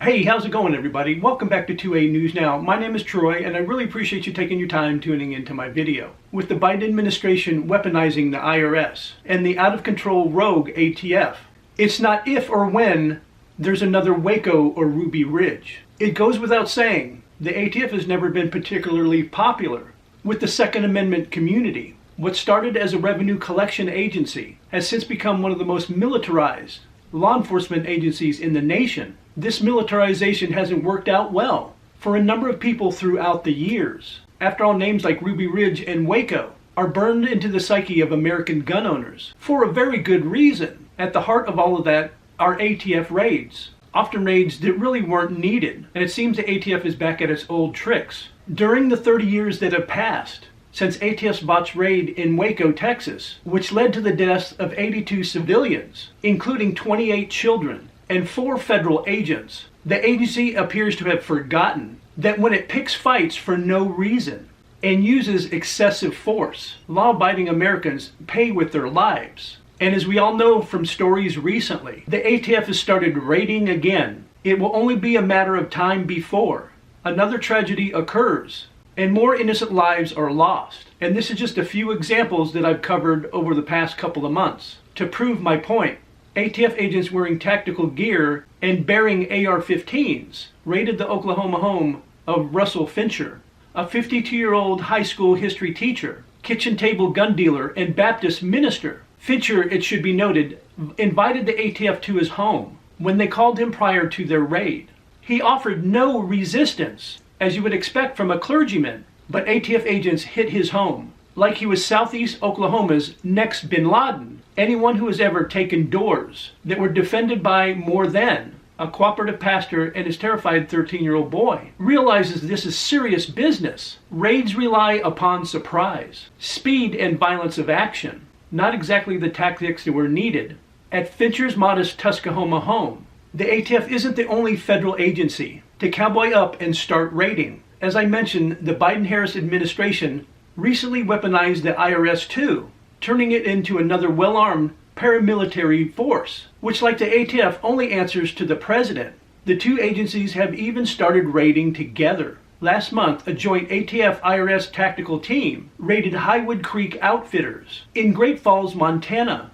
Hey, how's it going, everybody? Welcome back to 2A News Now. My name is Troy, and I really appreciate you taking your time tuning into my video. With the Biden administration weaponizing the IRS and the out-of-control rogue ATF, it's not if or when there's another Waco or Ruby Ridge. It goes without saying, the ATF has never been particularly popular with the Second Amendment community. What started as a revenue collection agency has since become one of the most militarized law enforcement agencies in the nation. This militarization hasn't worked out well for a number of people throughout the years. After all, names like Ruby Ridge and Waco are burned into the psyche of American gun owners for a very good reason. At the heart of all of that are ATF raids, often raids that really weren't needed, and it seems the ATF is back at its old tricks. During the 30 years that have passed since ATF's botched raid in Waco, Texas, which led to the deaths of 82 civilians, including 28 children and 4 federal agents, the agency appears to have forgotten that when it picks fights for no reason and uses excessive force, law-abiding Americans pay with their lives. And as we all know from stories recently, the ATF has started raiding again. It will only be a matter of time before another tragedy occurs and more innocent lives are lost. And this is just a few examples that I've covered over the past couple of months to prove my point. ATF agents wearing tactical gear and bearing AR-15s raided the Oklahoma home of Russell Fincher, a 52-year-old high school history teacher, kitchen table gun dealer, and Baptist minister. Fincher, it should be noted, invited the ATF to his home when they called him prior to their raid. He offered no resistance, as you would expect from a clergyman, but ATF agents hit his home like he was Southeast Oklahoma's next bin Laden. Anyone who has ever taken doors that were defended by more than a cooperative pastor and his terrified 13-year-old boy realizes this is serious business. Raids rely upon surprise, speed, and violence of action, not exactly the tactics that were needed at Fincher's modest Tuscaloosa home. The ATF isn't the only federal agency to cowboy up and start raiding. As I mentioned, the Biden-Harris administration recently weaponized the IRS too, turning it into another well-armed paramilitary force, which, like the ATF, only answers to the president. The two agencies have even started raiding together. Last month, a joint ATF-IRS tactical team raided Highwood Creek Outfitters in Great Falls, Montana.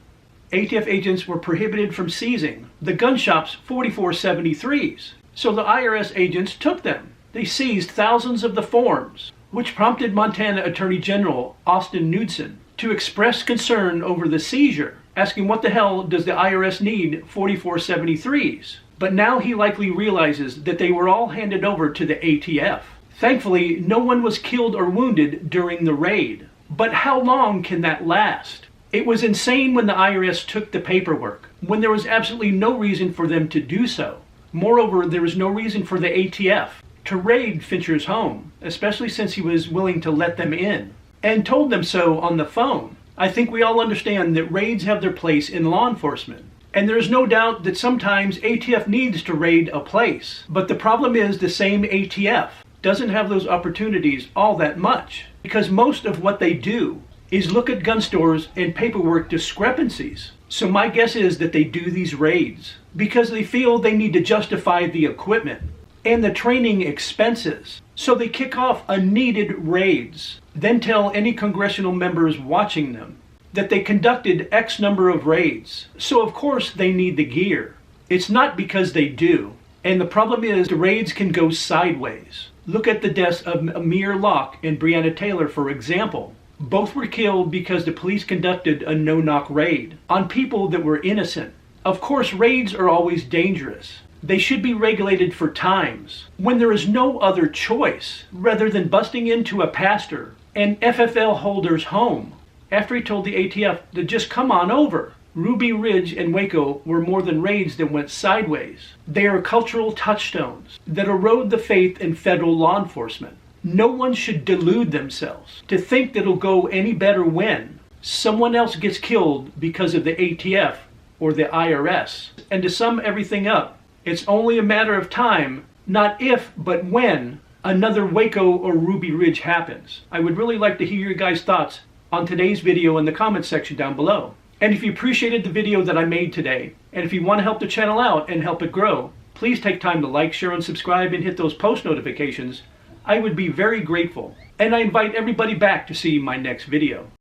ATF agents were prohibited from seizing the gun shop's .4473s, so the IRS agents took them. They seized thousands of the forms, which prompted Montana Attorney General Austin Knudsen to express concern over the seizure, asking what the hell does the IRS need .4473s? But now he likely realizes that they were all handed over to the ATF. Thankfully, no one was killed or wounded during the raid. But how long can that last? It was insane when the IRS took the paperwork, when there was absolutely no reason for them to do so. Moreover, there was no reason for the ATF to raid Fincher's home, especially since he was willing to let them in, and told them so on the phone. I think we all understand that raids have their place in law enforcement, and there is no doubt that sometimes ATF needs to raid a place. But the problem is the same ATF doesn't have those opportunities all that much, because most of what they do is look at gun stores and paperwork discrepancies. So my guess is that they do these raids because they feel they need to justify the equipment and the training expenses. So they kick off unneeded raids, then tell any congressional members watching them that they conducted X number of raids. So of course they need the gear. It's not because they do. And the problem is the raids can go sideways. Look at the deaths of Amir Locke and Breonna Taylor, for example. Both were killed because the police conducted a no-knock raid on people that were innocent. Of course, raids are always dangerous. They should be regulated for times when there is no other choice, rather than busting into a pastor and FFL holder's home after he told the ATF to just come on over. Ruby Ridge and Waco were more than raids that went sideways. They are cultural touchstones that erode the faith in federal law enforcement. No one should delude themselves to think that it'll go any better when someone else gets killed because of the ATF or the IRS. And to sum everything up, it's only a matter of time, not if, but when another Waco or Ruby Ridge happens. I would really like to hear your guys' thoughts on today's video in the comments section down below. And if you appreciated the video that I made today, and if you want to help the channel out and help it grow, Please take time to like, share, and subscribe and hit those post notifications. I would be very grateful. And I invite everybody back to see my next video.